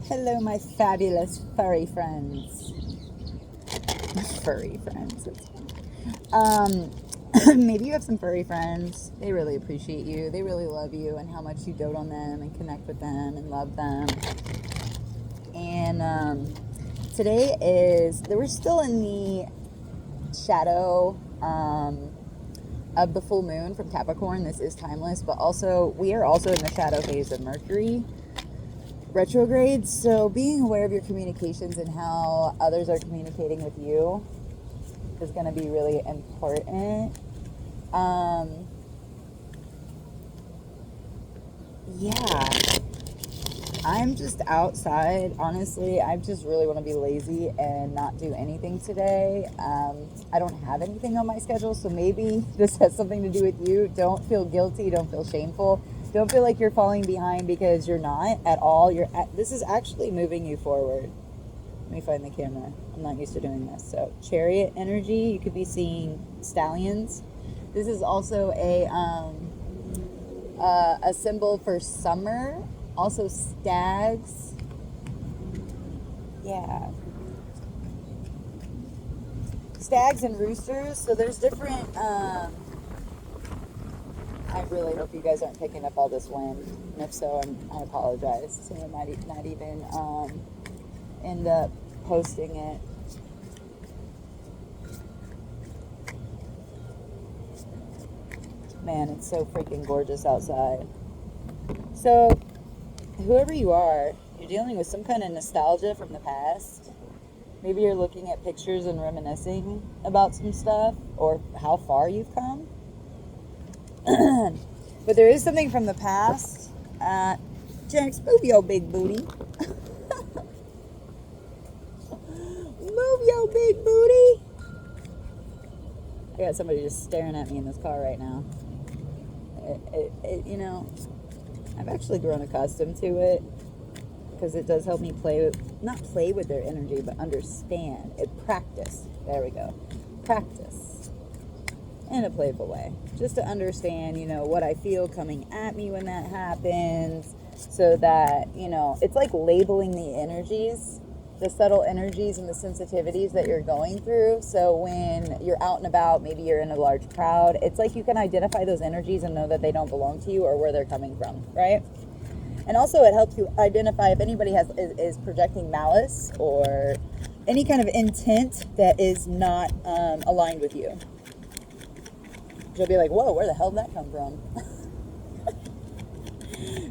Hello, my fabulous furry friends. Furry friends. Um, maybe you have some furry friends. They really appreciate you. They really love you and how much you dote on them and connect with them and love them. And today we're still in the shadow of the full moon from Capricorn. This is timeless, but also we are also in the shadow phase of Mercury retrograde. So being aware of your communications and how others are communicating with you is going to be really important. Yeah, I'm just outside. Honestly, I just really want to be lazy and not do anything today. I don't have anything on my schedule, so maybe this has something to do with you. Don't feel guilty. Don't feel shameful. Don't feel like you're falling behind, because you're not at all. This is actually moving you forward. Let me find the camera. I'm not used to doing this. So, chariot energy. You could be seeing stallions. This is also a symbol for summer. Also stags. Yeah. Stags and roosters. So there's different. I really hope you guys aren't picking up all this wind. And if so, I apologize. Someone might not even end up posting it. Man, it's so freaking gorgeous outside. So, whoever you are, you're dealing with some kind of nostalgia from the past. Maybe you're looking at pictures and reminiscing about some stuff or how far you've come. But there is something from the past. Jax, move your big booty. Move your big booty. I got somebody just staring at me in this car right now. I've actually grown accustomed to it, because it does help me not play with their energy, but understand it. Practice. There we go. Practice in a playful way, just to understand, what I feel coming at me when that happens, so that, it's like labeling the energies, the subtle energies and the sensitivities that you're going through. So when you're out and about, maybe you're in a large crowd, it's like you can identify those energies and know that they don't belong to you or where they're coming from, right? And also it helps you identify if anybody is projecting malice or any kind of intent that is not aligned with you. You'll be like, whoa, where the hell did that come from?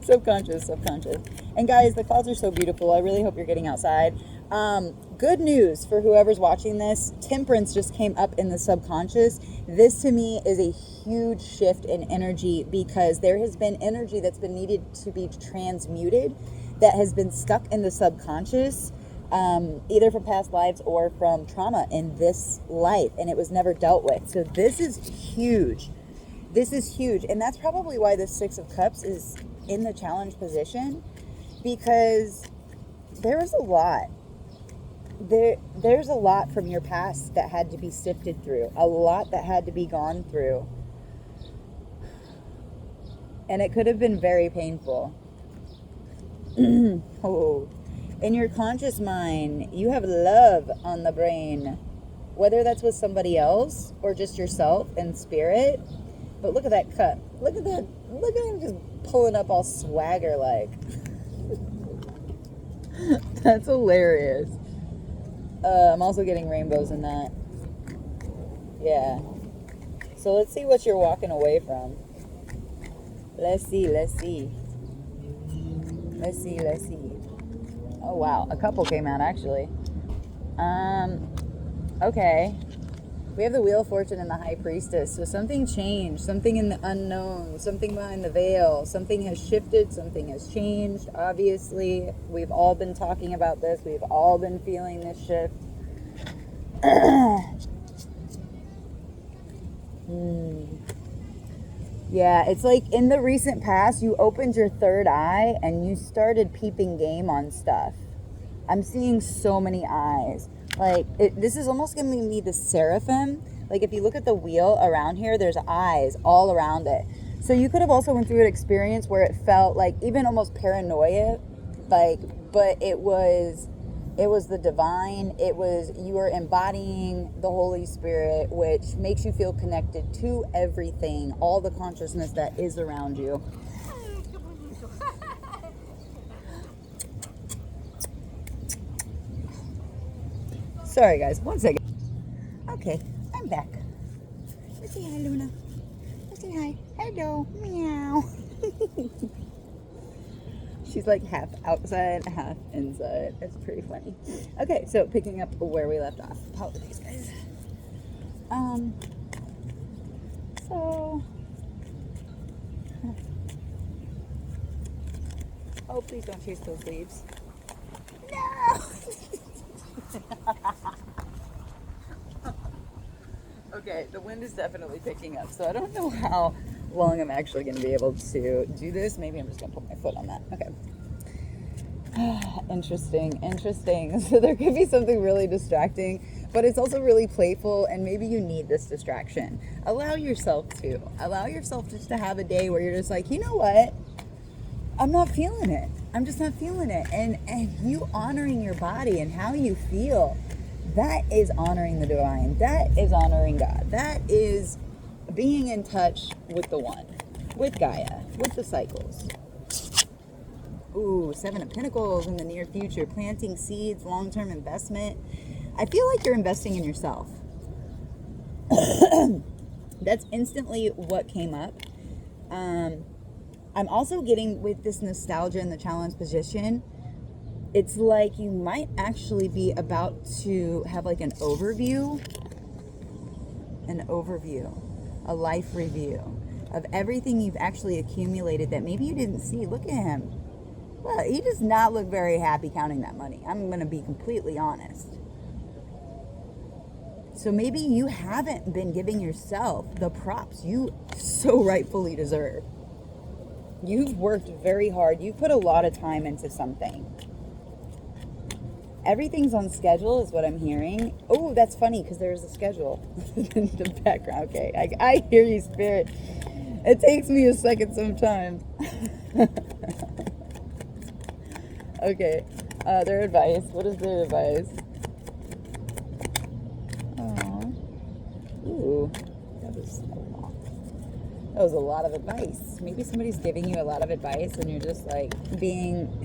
Subconscious. And guys, the clouds are so beautiful. I really hope you're getting outside. Good news for whoever's watching this. Temperance just came up in the subconscious. This to me is a huge shift in energy, because there has been energy that's been needed to be transmuted, that has been stuck in the subconscious, either from past lives or from trauma in this life, and it was never dealt with. So this is huge. And that's probably why the Six of Cups is in the challenge position, because there was a lot. There's a lot from your past that had to be sifted through, a lot that had to be gone through, and it could have been very painful. Oh, in your conscious mind, you have love on the brain, whether that's with somebody else or just yourself and spirit. But look at that cup. Look at him just pulling up all swagger like. That's hilarious. I'm also getting rainbows in that. Yeah. So let's see what you're walking away from. Let's see. Oh wow, a couple came out actually. Okay. We have the Wheel of Fortune and the High Priestess. So something changed, something in the unknown, something behind the veil, something has shifted, something has changed. Obviously, we've all been talking about this. We've all been feeling this shift. Yeah, it's like in the recent past, you opened your third eye and you started peeping game on stuff. I'm seeing so many eyes. Like, this is almost giving me the seraphim. Like, if you look at the wheel around here, there's eyes all around it. So you could have also went through an experience where it felt like even almost paranoia, like but it was the divine. It was, you are embodying the Holy Spirit, which makes you feel connected to everything, all the consciousness that is around you. Sorry guys, one second. Okay, I'm back. Let's say hi, Luna. Let's say hi. Hello. Meow. She's like half outside, half inside. It's pretty funny. Okay, so picking up where we left off. Apologies, guys. So... Oh, please don't chase those leaves. No! Okay, the wind is definitely picking up, so I don't know how long I'm actually going to be able to do this. Maybe I'm just going to put my foot on that. Okay. Interesting. So there could be something really distracting, but it's also really playful, and maybe you need this distraction. Allow yourself just to have a day where you're just like, you know what? I'm not feeling it. I'm just not feeling it. And you honoring your body and how you feel, that is honoring the divine. That is honoring God. That is being in touch with the one, with Gaia, with the cycles. Ooh, 7 of Pentacles in the near future. Planting seeds, long-term investment. I feel like you're investing in yourself. That's instantly what came up. I'm also getting, with this nostalgia in the challenge position, it's like you might actually be about to have like an overview, a life review of everything you've actually accumulated that maybe you didn't see. Look at him. Well, he does not look very happy counting that money. I'm going to be completely honest. So maybe you haven't been giving yourself the props you so rightfully deserve. You've worked very hard. You've put a lot of time into something. Everything's on schedule is what I'm hearing. Oh, that's funny because there's a schedule in the background. Okay, I hear you, Spirit. It takes me a second sometimes. Okay, their advice. What is their advice? Aww. Ooh, that was a lot of advice. Maybe somebody's giving you a lot of advice and you're just like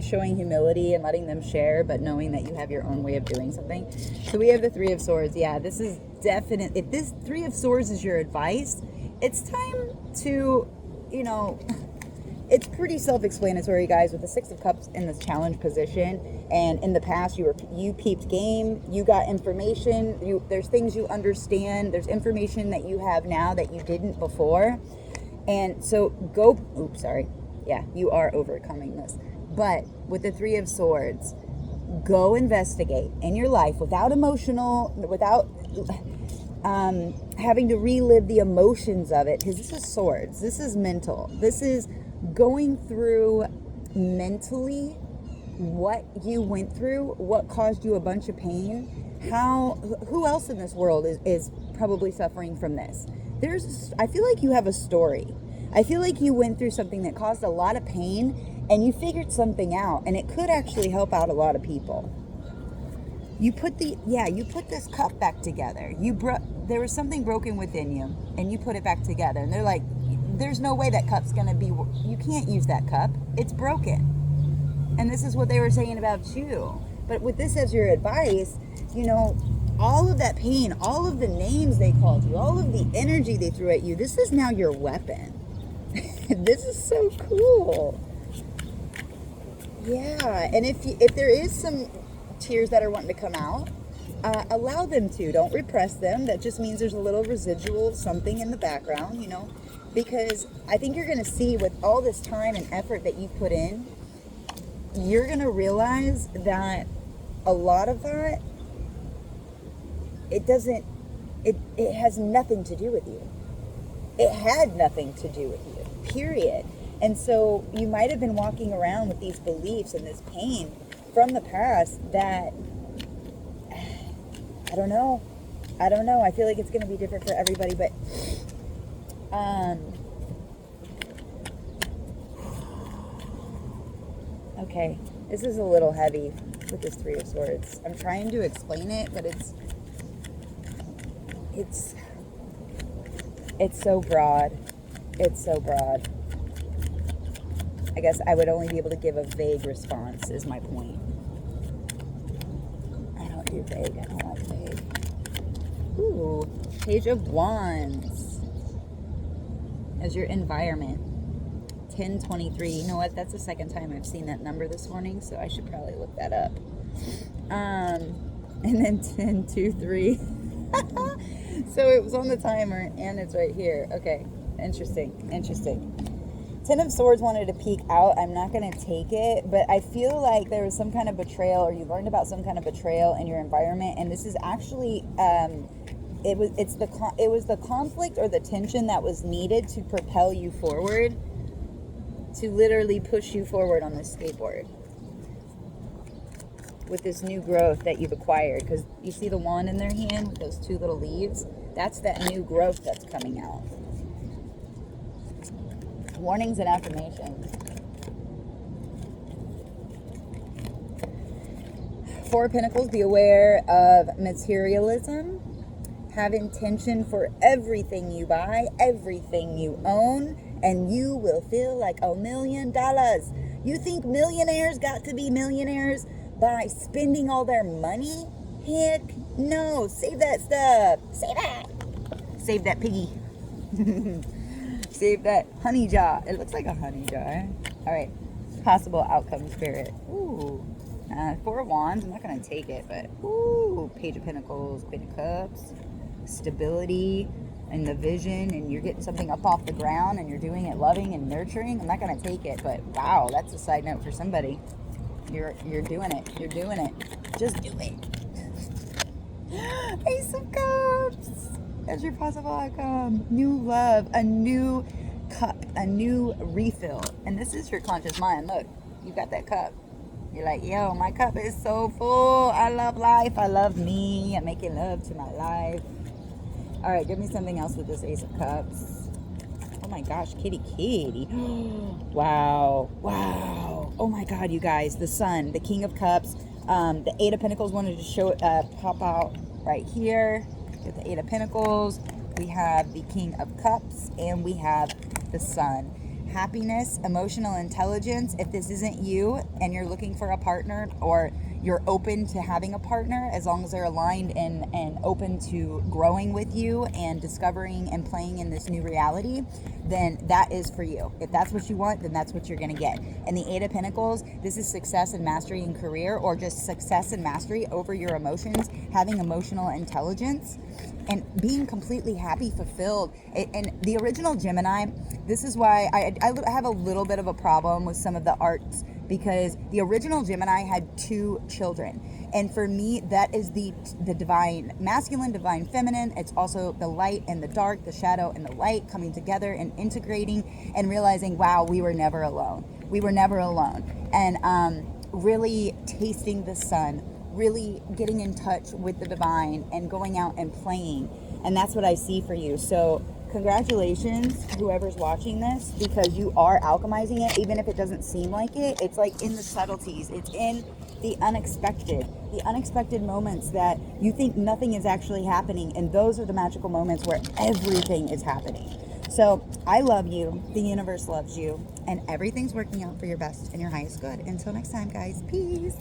showing humility and letting them share, but knowing that you have your own way of doing something. So we have the 3 of Swords. Yeah, this is definite. If this 3 of Swords is your advice, it's time to, it's pretty self-explanatory, guys, with the 6 of Cups in this challenge position. And in the past, you peeped game, you got information, there's things you understand, there's information that you have now that you didn't before. And so you are overcoming this. But with the 3 of Swords, go investigate in your life without having to relive the emotions of it, because this is Swords, this is mental, this is going through mentally what you went through, what caused you a bunch of pain, who else in this world is probably suffering from this. I feel like you have a story. I feel like you went through something that caused a lot of pain and you figured something out, and it could actually help out a lot of people. You put this cup back together. There was something broken within you and you put it back together, and they're like, there's no way that cup's gonna be, you can't use that cup. It's broken. And this is what they were saying about you. But with this as your advice, all of that pain, all of the names they called you, all of the energy they threw at you, this is now your weapon. This is so cool. Yeah, and if there is some tears that are wanting to come out, allow them to. Don't repress them. That just means there's a little residual something in the background, because I think you're going to see, with all this time and effort that you've put in, you're going to realize that a lot of that, it has nothing to do with you. It had nothing to do with you, period. And so you might have been walking around with these beliefs and this pain from the past that, I don't know. I feel like it's going to be different for everybody, but okay. This is a little heavy with this Three of Swords. I'm trying to explain it, but it's so broad. It's so broad. I guess I would only be able to give a vague response is my point. I don't do vague. I don't like vague. Ooh, Page of Wands as your environment. 1023. You know what? That's the second time I've seen that number this morning, so I should probably look that up. And then 1023. So it was on the timer, and it's right here. Okay, interesting. 10 of Swords wanted to peek out. I'm not going to take it, but I feel like there was some kind of betrayal, or you learned about some kind of betrayal in your environment, and this is actually it was the conflict or the tension that was needed to propel you forward, to literally push you forward on this skateboard with this new growth that you've acquired. Because you see the wand in their hand with those two little leaves? That's that new growth that's coming out. Warnings and affirmations. 4 of Pentacles, be aware of materialism. Have intention for everything you buy, everything you own, and you will feel like $1 million. You think millionaires got to be millionaires by spending all their money? Heck no. Save that stuff. Save that. Save that piggy. Save that honey jar. It looks like a honey jar. All right. Possible outcome, Spirit. Ooh. 4 of Wands. I'm not going to take it, but ooh. Page of Pentacles, Queen of Cups. Stability and the vision, and you're getting something up off the ground, and you're doing it loving and nurturing. I'm not going to take it, but wow, that's a side note for somebody. You're doing it. You're doing it. Just do it. Ace of Cups. That's your possible outcome. New love, a new cup, a new refill. And this is your conscious mind. Look, you got that cup. You're like, yo, my cup is so full. I love life. I love me. I'm making love to my life. All right, give me something else with this Ace of Cups. Oh my gosh, kitty. Wow. Oh my God, you guys. The Sun, the King of Cups. The 8 of Pentacles wanted to show pop out right here. Get the 8 of Pentacles. We have the King of Cups, and we have the Sun. Happiness, emotional intelligence. If this isn't you and you're looking for a partner, or you're open to having a partner, as long as they're aligned and open to growing with you and discovering and playing in this new reality, then that is for you. If that's what you want, then that's what you're going to get. And the 8 of Pentacles, this is success and mastery in career, or just success and mastery over your emotions, having emotional intelligence, and being completely happy, fulfilled. And the original Gemini, this is why I have a little bit of a problem with some of the arts, because the original Gemini had 2 children. And for me, that is the divine masculine, divine feminine. It's also the light and the dark, the shadow and the light coming together and integrating and realizing, wow, we were never alone. We were never alone. And really tasting the sun, really getting in touch with the divine and going out and playing. And that's what I see for you. So congratulations, whoever's watching this, because you are alchemizing it, even if it doesn't seem like it. It's like in the subtleties. It's in the unexpected moments that you think nothing is actually happening. And those are the magical moments where everything is happening. So I love you. The universe loves you. And everything's working out for your best and your highest good. Until next time, guys. Peace.